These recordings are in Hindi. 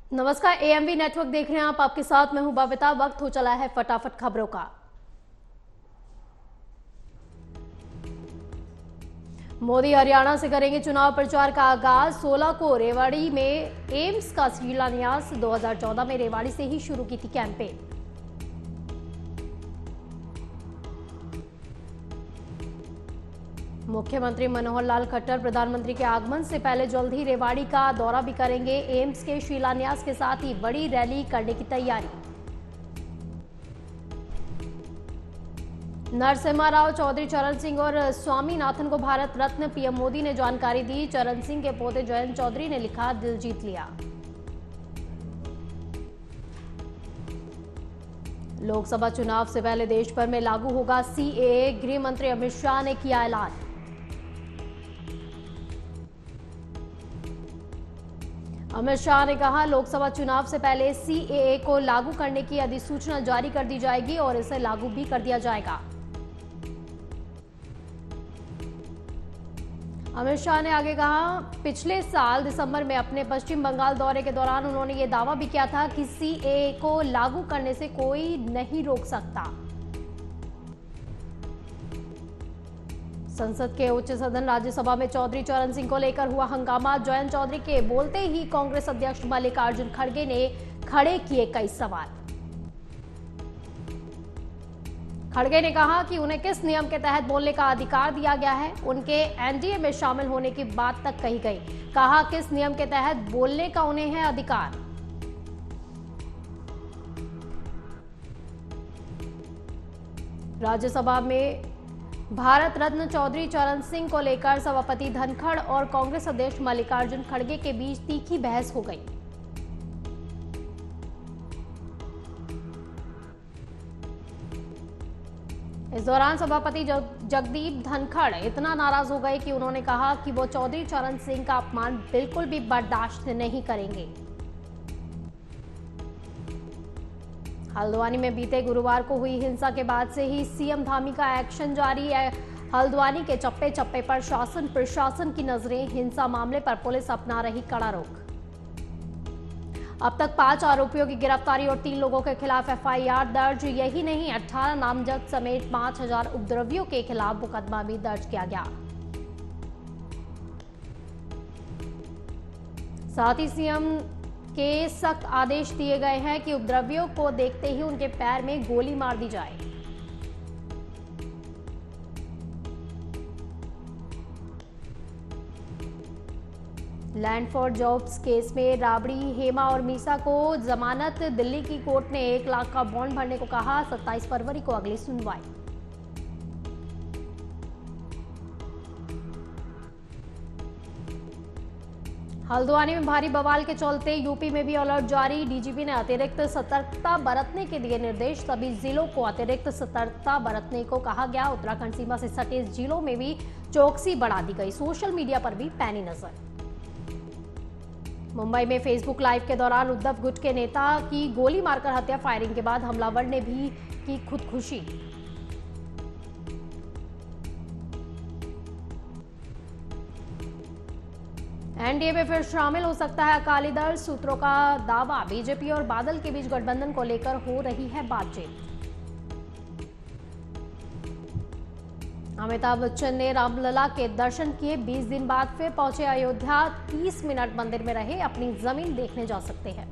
नमस्कार, एएमवी नेटवर्क देख रहे हैं आप। आपके साथ मैं हूं बबीता। वक्त हो चला है फटाफट खबरों का। मोदी हरियाणा से करेंगे चुनाव प्रचार का आगाज। 16 को रेवाड़ी में एम्स का शिलान्यास। 2014 में रेवाड़ी से ही शुरू की थी कैंपेन। मुख्यमंत्री मनोहर लाल खट्टर प्रधानमंत्री के आगमन से पहले जल्द ही रेवाड़ी का दौरा भी करेंगे। एम्स के शिलान्यास के साथ ही बड़ी रैली करने की तैयारी। नरसिम्हा राव चौधरी चरण सिंह और स्वामीनाथन को भारत रत्न। पीएम मोदी ने जानकारी दी। चरण सिंह के पोते जयंत चौधरी ने लिखा, दिल जीत लिया। लोकसभा चुनाव से पहले देश भर में लागू होगा सीएए। गृह मंत्री अमित शाह ने किया ऐलान। अमित शाह ने कहा, लोकसभा चुनाव से पहले सीएए को लागू करने की अधिसूचना जारी कर दी जाएगी और इसे लागू भी कर दिया जाएगा। अमित शाह ने आगे कहा, पिछले साल दिसंबर में अपने पश्चिम बंगाल दौरे के दौरान उन्होंने ये दावा भी किया था कि सीएए को लागू करने से कोई नहीं रोक सकता। संसद के उच्च सदन राज्यसभा में चौधरी चरण सिंह को लेकर हुआ हंगामा। जयंत चौधरी के बोलते ही कांग्रेस अध्यक्ष मल्लिकार्जुन खड़गे ने खड़े किए कई सवाल। खड़गे ने कहा कि उन्हें किस नियम के तहत बोलने का अधिकार दिया गया है। उनके एनडीए में शामिल होने की बात तक कही गई। कहा, किस नियम के तहत बोलने का उन्हें है अधिकार। राज्यसभा में भारत रत्न चौधरी चरण सिंह को लेकर सभापति धनखड़ और कांग्रेस अध्यक्ष मल्लिकार्जुन खड़गे के बीच तीखी बहस हो गई। इस दौरान सभापति जगदीप धनखड़ इतना नाराज हो गए कि उन्होंने कहा कि वो चौधरी चरण सिंह का अपमान बिल्कुल भी बर्दाश्त नहीं करेंगे। हल्द्वानी में बीते गुरुवार को हुई हिंसा के बाद से ही सीएम धामी का एक्शन जारी है। हल्द्वानी के चप्पे चप्पे पर शासन प्रशासन की नजरें। हिंसा मामले पर पुलिस अपना रही कड़ा रुख। अब तक 5 आरोपियों की गिरफ्तारी और 3 लोगों के खिलाफ एफआईआर दर्ज। यही नहीं, 18 नामजद समेत 5000 उपद्रवियों के खिलाफ मुकदमा भी दर्ज किया गया। साथ ही सीएम के सख्त आदेश दिए गए हैं कि उपद्रवियों को देखते ही उनके पैर में गोली मार दी जाए। लैंड फॉर जॉब्स केस में राबड़ी, हेमा और मीसा को जमानत। दिल्ली की कोर्ट ने 1 लाख का बॉन्ड भरने को कहा। 27 फरवरी को अगली सुनवाई। हल्द्वानी में भारी बवाल के चलते यूपी में भी अलर्ट जारी। डीजीपी ने अतिरिक्त सतर्कता बरतने के दिए निर्देश। सभी जिलों को अतिरिक्त सतर्कता बरतने को कहा गया। उत्तराखंड सीमा से सटे जिलों में भी चौकसी बढ़ा दी गई। सोशल मीडिया पर भी पैनी नजर। मुंबई में फेसबुक लाइव के दौरान उद्धव गुट के नेता की गोली मारकर हत्या। फायरिंग के बाद हमलावर ने भी की खुदकुशी। एनडीए में फिर शामिल हो सकता है अकाली दल। सूत्रों का दावा, बीजेपी और बादल के बीच गठबंधन को लेकर हो रही है बातचीत। अमिताभ बच्चन ने रामलला के दर्शन किए। 20 दिन बाद फिर पहुंचे अयोध्या। 30 मिनट मंदिर में रहे। अपनी जमीन देखने जा सकते हैं।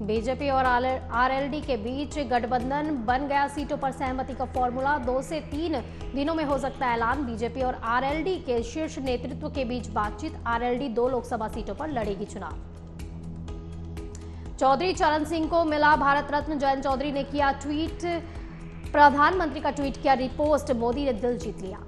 बीजेपी और आरएलडी के बीच गठबंधन बन गया। सीटों पर सहमति का फॉर्मूला। 2 से 3 दिनों में हो सकता है ऐलान। बीजेपी और आरएलडी के शीर्ष नेतृत्व के बीच बातचीत। आरएलडी 2 लोकसभा सीटों पर लड़ेगी चुनाव। चौधरी चरण सिंह को मिला भारत रत्न। जयंत चौधरी ने किया ट्वीट। प्रधानमंत्री का ट्वीट किया रिपोस्ट। मोदी ने दिल जीत लिया।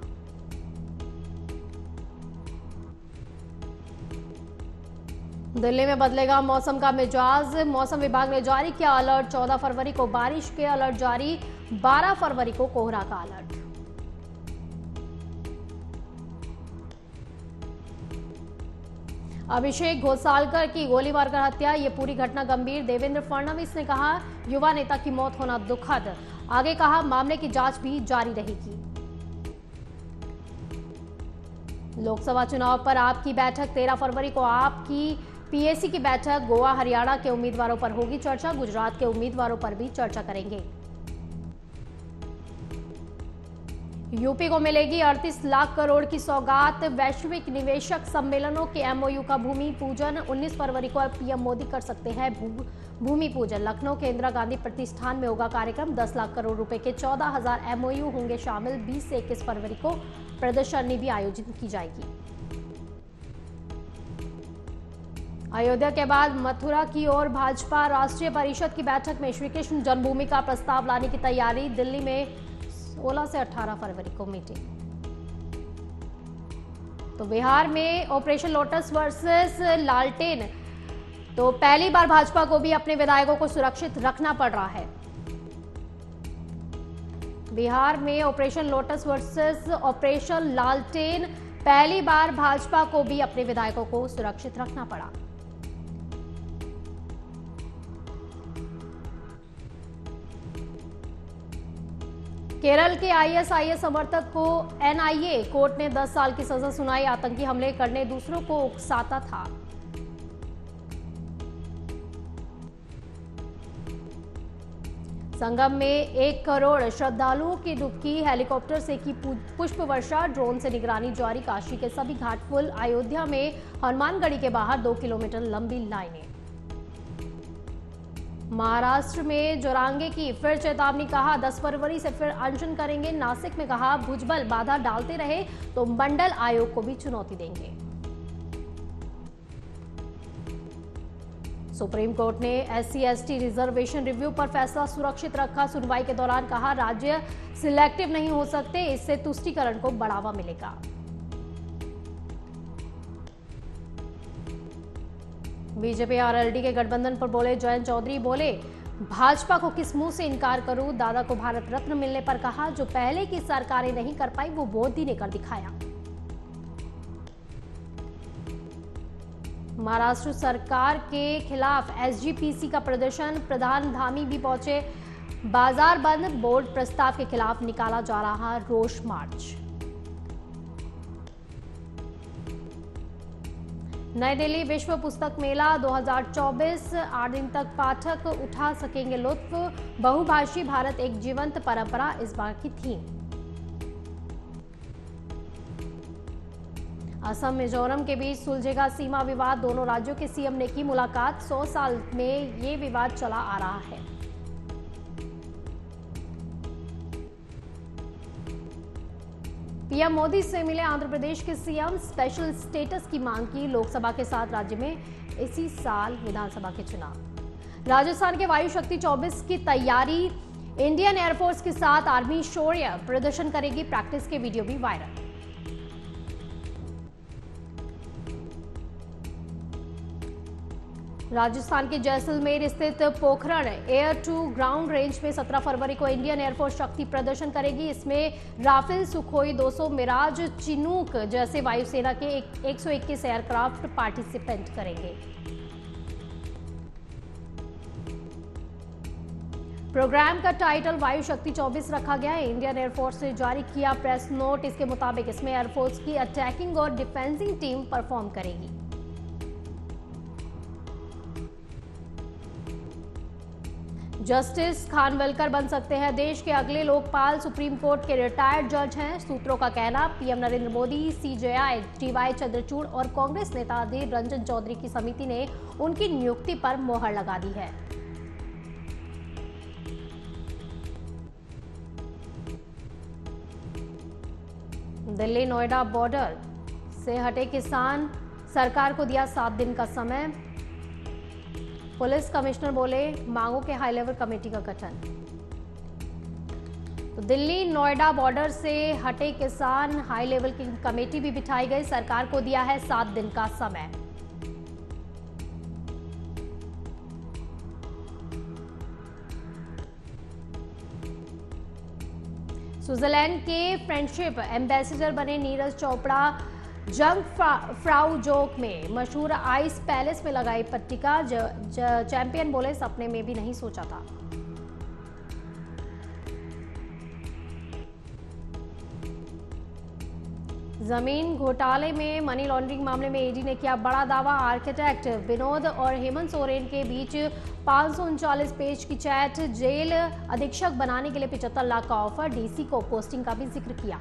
दिल्ली में बदलेगा मौसम का मिजाज। मौसम विभाग ने जारी किया अलर्ट। 14 फरवरी को बारिश के अलर्ट जारी। 12 फरवरी को कोहरा का अलर्ट। अभिषेक घोसालकर की गोली मारकर हत्या। ये पूरी घटना गंभीर। देवेंद्र फडणवीस ने कहा, युवा नेता की मौत होना दुखद। आगे कहा, मामले की जांच भी जारी रहेगी। लोकसभा चुनाव पर आपकी बैठक 13 फरवरी को आपकी पीएसी की बैठक। गोवा हरियाणा के उम्मीदवारों पर होगी चर्चा। गुजरात के उम्मीदवारों पर भी चर्चा करेंगे। यूपी को मिलेगी 38 लाख करोड़ की सौगात। वैश्विक निवेशक सम्मेलनों के एमओयू का भूमि पूजन। 19 फरवरी को पीएम मोदी कर सकते हैं भूमि पूजन। लखनऊ के इंदिरा गांधी प्रतिष्ठान में होगा कार्यक्रम। 10 लाख करोड़ रुपए के 14,000 एमओयू होंगे शामिल। 20 से 21 फरवरी को प्रदर्शनी भी आयोजित की जाएगी। अयोध्या के बाद मथुरा की ओर भाजपा राष्ट्रीय परिषद की बैठक में श्री कृष्ण जन्मभूमि का प्रस्ताव लाने की तैयारी। दिल्ली में 16 से 18 फरवरी को मीटिंग। तो बिहार में ऑपरेशन लोटस वर्सेस लालटेन, तो पहली बार भाजपा को भी अपने विधायकों को सुरक्षित रखना पड़ रहा है। बिहार में ऑपरेशन लोटस वर्सेस ऑपरेशन लालटेन, पहली बार भाजपा को भी अपने विधायकों को सुरक्षित रखना पड़ा। केरल के आईएसआईएस समर्थक को एनआईए कोर्ट ने 10 साल की सजा सुनाई। आतंकी हमले करने दूसरों को उकसाता था। संगम में 1 करोड़ श्रद्धालुओं की डुबकी। हेलीकॉप्टर से की पुष्प वर्षा। ड्रोन से निगरानी जारी। काशी के सभी घाट फुल। अयोध्या में हनुमानगढ़ी के बाहर 2 किलोमीटर लंबी लाइनें। महाराष्ट्र में जोरांगे की फिर चेतावनी। कहा 10 फरवरी से फिर अनशन करेंगे। नासिक में कहा भुजबल बाधा डालते रहे तो मंडल आयोग को भी चुनौती देंगे। सुप्रीम कोर्ट ने SC/ST रिजर्वेशन रिव्यू पर फैसला सुरक्षित रखा। सुनवाई के दौरान कहा राज्य सिलेक्टिव नहीं हो सकते, इससे तुष्टीकरण को बढ़ावा मिलेगा। बीजेपी और एलडी के गठबंधन पर बोले जयंत चौधरी। बोले भाजपा को किस मुंह से इनकार करूं। दादा को भारत रत्न मिलने पर कहा जो पहले की सरकारें नहीं कर पाई वो मोदी ने कर दिखाया। महाराष्ट्र सरकार के खिलाफ SGPC का प्रदर्शन। प्रधान धामी भी पहुंचे। बाजार बंद। बोर्ड प्रस्ताव के खिलाफ निकाला जा रहा रोष मार्च। नई दिल्ली विश्व पुस्तक मेला 2024 8 दिन तक पाठक उठा सकेंगे लुत्फ। बहुभाषी भारत एक जीवंत परंपरा इस बार की थीम। असम मिजोरम के बीच सुलझेगा सीमा विवाद। दोनों राज्यों के सीएम ने की मुलाकात। 100 साल में ये विवाद चला आ रहा है। पीएम मोदी से मिले आंध्र प्रदेश के सीएम। स्पेशल स्टेटस की मांग की। लोकसभा के साथ राज्य में इसी साल विधानसभा के चुनाव। राजस्थान के वायु शक्ति 24 की तैयारी। इंडियन एयरफोर्स के साथ आर्मी शौर्य प्रदर्शन करेगी। प्रैक्टिस के वीडियो भी वायरल। राजस्थान के जैसलमेर स्थित Pokhran air to ground range में 17 फरवरी को इंडियन एयरफोर्स शक्ति प्रदर्शन करेगी। इसमें राफेल, सुखोई 200, मिराज, चिनूक जैसे वायुसेना के 121 एयरक्राफ्ट पार्टिसिपेंट करेंगे। प्रोग्राम का टाइटल वायु शक्ति 24 रखा गया है। इंडियन एयरफोर्स ने जारी किया प्रेस नोट। इसके मुताबिक इसमें एयरफोर्स की अटैकिंग और डिफेंसिंग टीम परफॉर्म करेगी। जस्टिस खानविलकर बन सकते हैं देश के अगले लोकपाल। सुप्रीम कोर्ट के रिटायर्ड जज हैं। सूत्रों का कहना PM Narendra Modi, CJI, DY Chandrachud और कांग्रेस नेता अधीर रंजन चौधरी की समिति ने उनकी नियुक्ति पर मोहर लगा दी है। दिल्ली नोएडा बॉर्डर से हटे किसान। सरकार को दिया 7 दिन का समय। पुलिस कमिश्नर बोले मांगों के हाई लेवल कमेटी का गठन। तो दिल्ली नोएडा बॉर्डर से हटे किसान, हाई लेवल की कमेटी भी बिठाई गई। सरकार को दिया है 7 दिन का समय। स्विट्जरलैंड के फ्रेंडशिप एम्बेसडर बने नीरज चोपड़ा। जंग फ्राउ जोक में मशहूर आइस पैलेस में लगाई पट्टिका। चैंपियन बोले सपने में भी नहीं सोचा था। जमीन घोटाले में मनी लॉन्ड्रिंग मामले में ईडी ने किया बड़ा दावा। आर्किटेक्ट विनोद और हेमंत सोरेन के बीच 539 पेज की चैट, जेल अधीक्षक बनाने के लिए 75 लाख का ऑफर, डीसी को पोस्टिंग का भी जिक्र किया।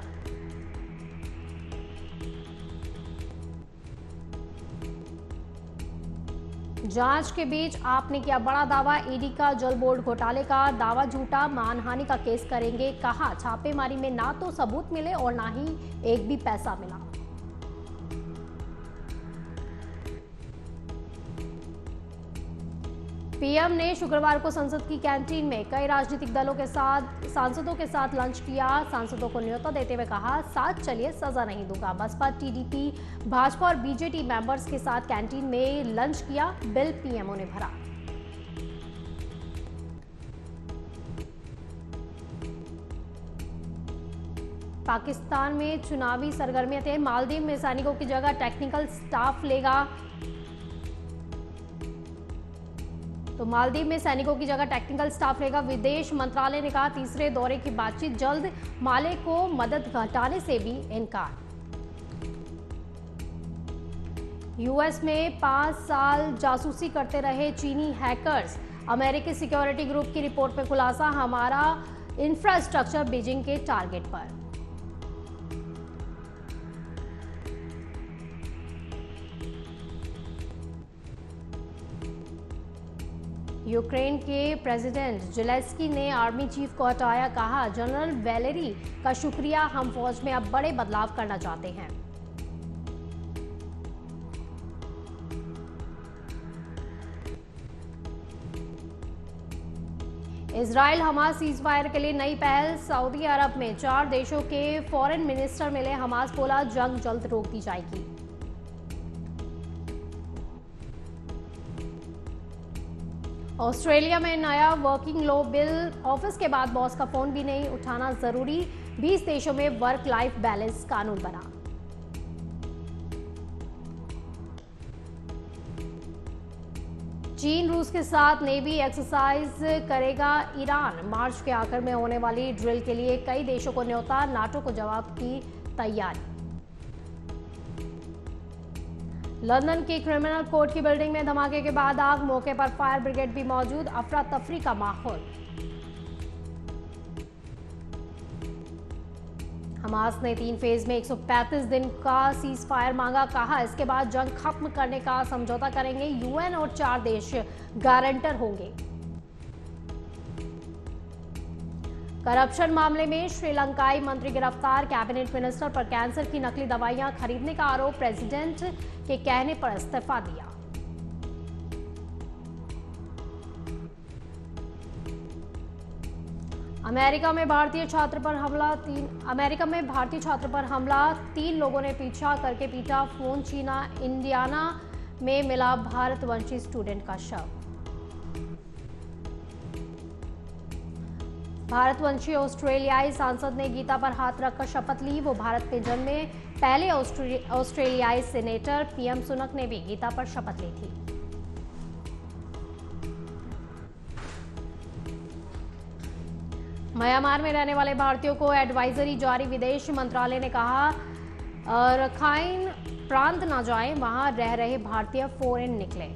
जांच के बीच आपने किया बड़ा दावा। ईडी का जल बोर्ड घोटाले का दावा झूठा, मानहानि का केस करेंगे, कहा छापेमारी में ना तो सबूत मिले और ना ही एक भी पैसा मिला। पीएम ने शुक्रवार को संसद की कैंटीन में कई राजनीतिक दलों के साथ सांसदों के साथ लंच किया। सांसदों को न्योता देते हुए कहा, साथ चलिए, सजा नहीं दूंगा। बसपा, टीडीपी, भाजपा और बीजेटी मेंबर्स के साथ कैंटीन में लंच किया। बिल पीएमओ ने भरा। पाकिस्तान में चुनावी सरगर्मियां थे। मालदीव में सैनिकों की जगह टेक्निकल स्टाफ लेगा। तो मालदीव में सैनिकों की जगह टेक्निकल स्टाफ लेगा। विदेश मंत्रालय ने कहा, तीसरे दौरे की बातचीत जल्द। माले को मदद घटाने से भी इनकार। यूएस में 5 साल जासूसी करते रहे चीनी हैकर्स। अमेरिकी सिक्योरिटी ग्रुप की रिपोर्ट में खुलासा, हमारा इंफ्रास्ट्रक्चर बीजिंग के टारगेट पर। यूक्रेन के प्रेसिडेंट जेलेंस्की ने आर्मी चीफ को हटाया। कहा, जनरल वैलेरी का शुक्रिया, हम फौज में अब बड़े बदलाव करना चाहते हैं। इजराइल हमास सीजफायर के लिए नई पहल। सऊदी अरब में 4 देशों के फॉरेन मिनिस्टर मिले। हमास बोला, जंग जल्द रोक दी जाएगी। ऑस्ट्रेलिया में नया वर्किंग लॉ बिल। ऑफिस के बाद बॉस का फोन भी नहीं उठाना जरूरी। 20 देशों में वर्क लाइफ बैलेंस कानून बना। चीन रूस के साथ नेवी एक्सरसाइज करेगा। ईरान मार्च के आखिर में होने वाली ड्रिल के लिए कई देशों को न्योता। नाटो को जवाब की तैयारी। लंदन की क्रिमिनल कोर्ट की बिल्डिंग में धमाके के बाद आग। मौके पर फायर ब्रिगेड भी मौजूद। अफरा तफरी का माहौल। हमास ने 3 फेज में 135 दिन का सीज फायर मांगा। कहा, इसके बाद जंग खत्म करने का समझौता करेंगे। यूएन और 4 देश गारंटर होंगे। करप्शन मामले में श्रीलंकाई मंत्री गिरफ्तार। कैबिनेट मिनिस्टर पर कैंसर की नकली दवाइयां खरीदने का आरोप। प्रेसिडेंट के कहने पर इस्तीफा दिया। अमेरिका में भारतीय छात्र पर हमला। 3 लोगों ने पीछा करके पीटा। फोन छीना। इंडियाना में मिला भारतवंशी स्टूडेंट का शव। भारतवंशी ऑस्ट्रेलियाई सांसद ने गीता पर हाथ रखकर शपथ ली। वो भारत में जन्मे पहले ऑस्ट्रेलियाई सीनेटर। पीएम सुनक ने भी गीता पर शपथ ली थी। म्यांमार में रहने वाले भारतीयों को एडवाइजरी जारी। विदेश मंत्रालय ने कहा, रखाइन प्रांत न जाएं, वहां रह रहे भारतीय फॉरेन निकले।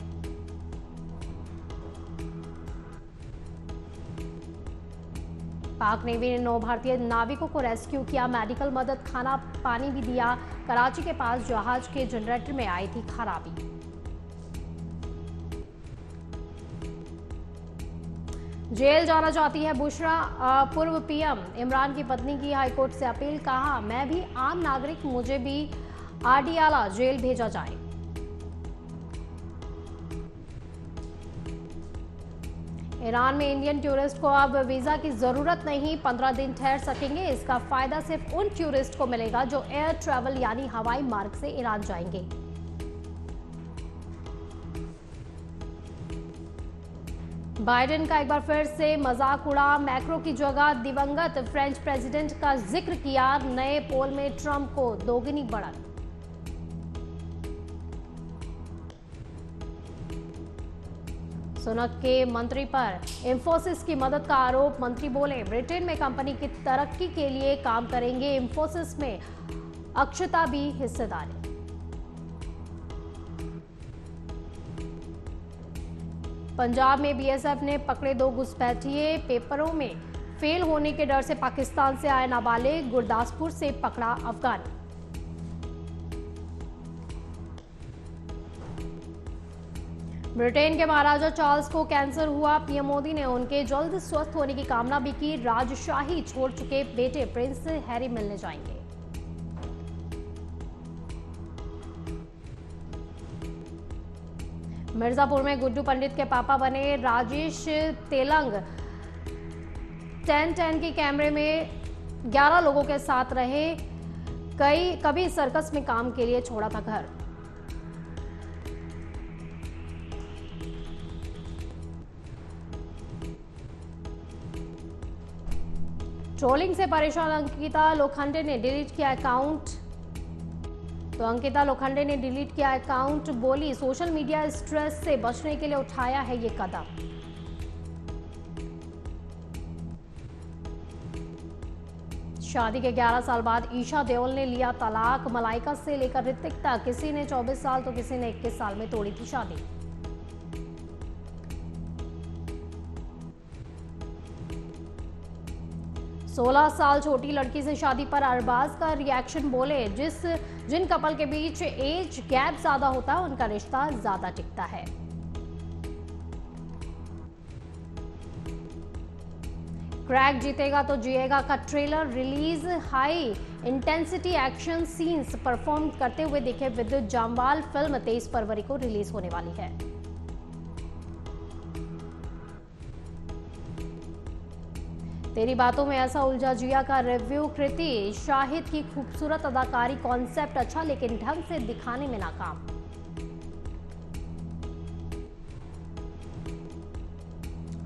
पाक नेवी ने 9 भारतीय नाविकों को रेस्क्यू किया। मेडिकल मदद, खाना पानी भी दिया। कराची के पास जहाज के जनरेटर में आई थी खराबी। जेल जाना चाहती है बुशरा। पूर्व पीएम इमरान की पत्नी की हाईकोर्ट से अपील। कहा, मैं भी आम नागरिक, मुझे भी आडियाला जेल भेजा जाए। ईरान में इंडियन टूरिस्ट को अब वीजा की जरूरत नहीं, 15 दिन ठहर सकेंगे। इसका फायदा सिर्फ उन टूरिस्ट को मिलेगा जो एयर ट्रैवल यानी हवाई मार्ग से ईरान जाएंगे। बाइडेन का एक बार फिर से मजाक उड़ा। मैक्रो की जगह दिवंगत फ्रेंच प्रेसिडेंट का जिक्र किया। नए पोल में ट्रंप को दोगुनी बढ़त। सुनक के मंत्री पर इंफोसिस की मदद का आरोप। मंत्री बोले, ब्रिटेन में कंपनी की तरक्की के लिए काम करेंगे। इंफोसिस में अक्षता भी हिस्सेदार है। पंजाब में बीएसएफ ने पकड़े 2 घुसपैठिए। पेपरों में फेल होने के डर से पाकिस्तान से आए नाबालिग। गुरदासपुर से पकड़ा अफगानी। ब्रिटेन के महाराजा चार्ल्स को कैंसर हुआ। पीएम मोदी ने उनके जल्द स्वस्थ होने की कामना भी की। राजशाही छोड़ चुके बेटे प्रिंस हैरी मिलने जाएंगे। मिर्जापुर में गुड्डू पंडित के पापा बने राजेश तेलंग 10-10 के कैमरे में 11 लोगों के साथ रहे। कभी सर्कस में काम के लिए छोड़ा था घर। ट्रोलिंग से परेशान अंकिता लोखंडे ने डिलीट किया अकाउंट। अंकिता लोखंडे ने डिलीट किया अकाउंट। बोली, सोशल मीडिया स्ट्रेस से बचने के लिए उठाया है ये कदम। शादी के 11 साल बाद ईशा देओल ने लिया तलाक। मलाइका से लेकर ऋतिक तक किसी ने 24 साल तो किसी ने 21 साल में तोड़ी थी शादी। सोलह साल छोटी लड़की से शादी पर अरबाज का रिएक्शन। बोले, जिन कपल के बीच एज गैप ज्यादा होता है उनका रिश्ता ज्यादा टिकता है। क्रैक जीतेगा तो जिएगा का trailer release. High intensity action scenes perform करते हुए दिखे विद्युत जामवाल। फिल्म 23 फरवरी को रिलीज होने वाली है। तेरी बातों में ऐसा उलझा जिया का रिव्यू। कृति शाहिद की खूबसूरत अदाकारी। कॉन्सेप्ट अच्छा लेकिन ढंग से दिखाने में नाकाम।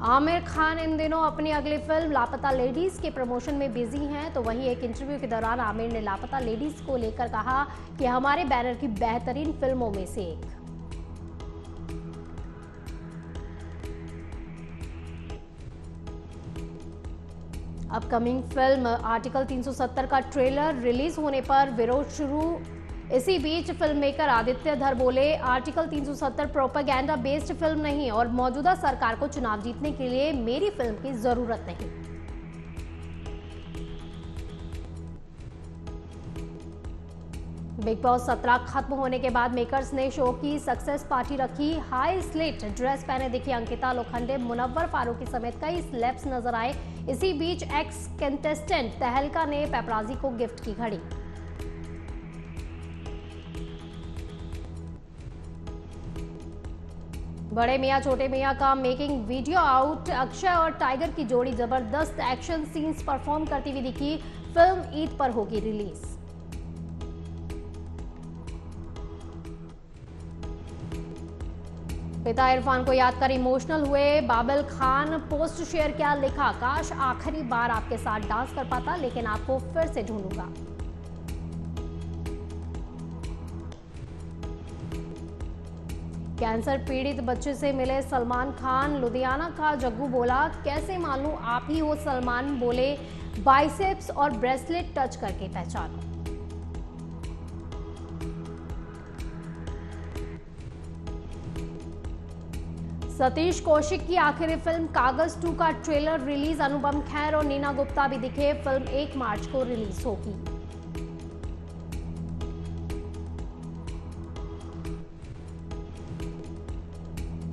आमिर खान इन दिनों अपनी अगली फिल्म लापता लेडीज के प्रमोशन में बिजी हैं। तो वहीं एक इंटरव्यू के दौरान आमिर ने लापता लेडीज को लेकर कहा कि हमारे बैनर की बेहतरीन फिल्मों में से एक। अपकमिंग फिल्म आर्टिकल 370 का ट्रेलर रिलीज होने पर विरोध शुरू। इसी बीच फिल्म मेकर आदित्य धर बोले, आर्टिकल 370 प्रोपेगेंडा बेस्ड फिल्म नहीं और मौजूदा सरकार को चुनाव जीतने के लिए मेरी फिल्म की जरूरत नहीं। बिग बॉस 17 खत्म होने के बाद मेकर्स ने शो की सक्सेस पार्टी रखी। हाई स्लिट ड्रेस पहने दिखी अंकिता लोखंडे। मुनव्वर फारूकी समेत कई सेलेब्स नजर आए। इसी बीच एक्स कंटेस्टेंट तहलका ने पेपराजी को गिफ्ट की घड़ी। बड़े मियां छोटे मियां का मेकिंग वीडियो आउट। अक्षय और टाइगर की जोड़ी जबरदस्त एक्शन सीन्स परफॉर्म करती हुई दिखी। फिल्म ईद पर होगी रिलीज। पिता इरफान को याद कर इमोशनल हुए बाबिल खान। पोस्ट शेयर किया, लिखा, काश आखिरी बार आपके साथ डांस कर पाता, लेकिन आपको फिर से ढूंढूंगा। कैंसर पीड़ित बच्चे से मिले सलमान खान। लुधियाना का जग्गू बोला, कैसे मालूं आप ही हो सलमान। बोले, बाइसेप्स और ब्रेसलेट टच करके पहचानो। सतीश कौशिक की आखिरी फिल्म कागज 2 का ट्रेलर रिलीज। अनुपम खेर और नीना गुप्ता भी दिखे। फिल्म 1 मार्च को रिलीज होगी।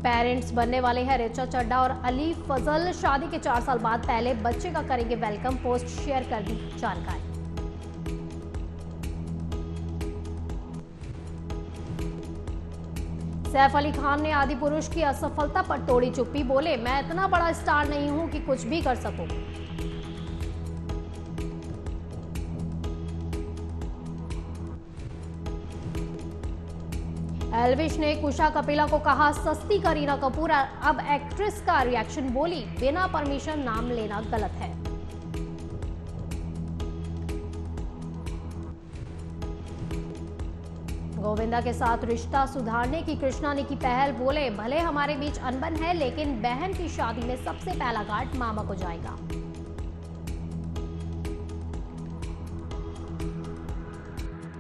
पेरेंट्स बनने वाले हैं ऋचा चड्ढा और अली फजल। शादी के 4 साल बाद पहले बच्चे का करेंगे वेलकम। पोस्ट शेयर कर दी जानकारी। सैफ अली खान ने आदि पुरुष की असफलता पर तोड़ी चुप्पी। बोले, मैं इतना बड़ा स्टार नहीं हूं कि कुछ भी कर सकूं। एल्विश ने कुशा कपिला को कहा, सस्ती करीना कपूर। अब एक्ट्रेस का रिएक्शन। बोली, बिना परमिशन नाम लेना गलत है। गोविंदा के साथ रिश्ता सुधारने की कृष्णा ने की पहल। बोले, भले हमारे बीच अनबन है लेकिन बहन की शादी में सबसे पहला घाट मामा को जाएगा।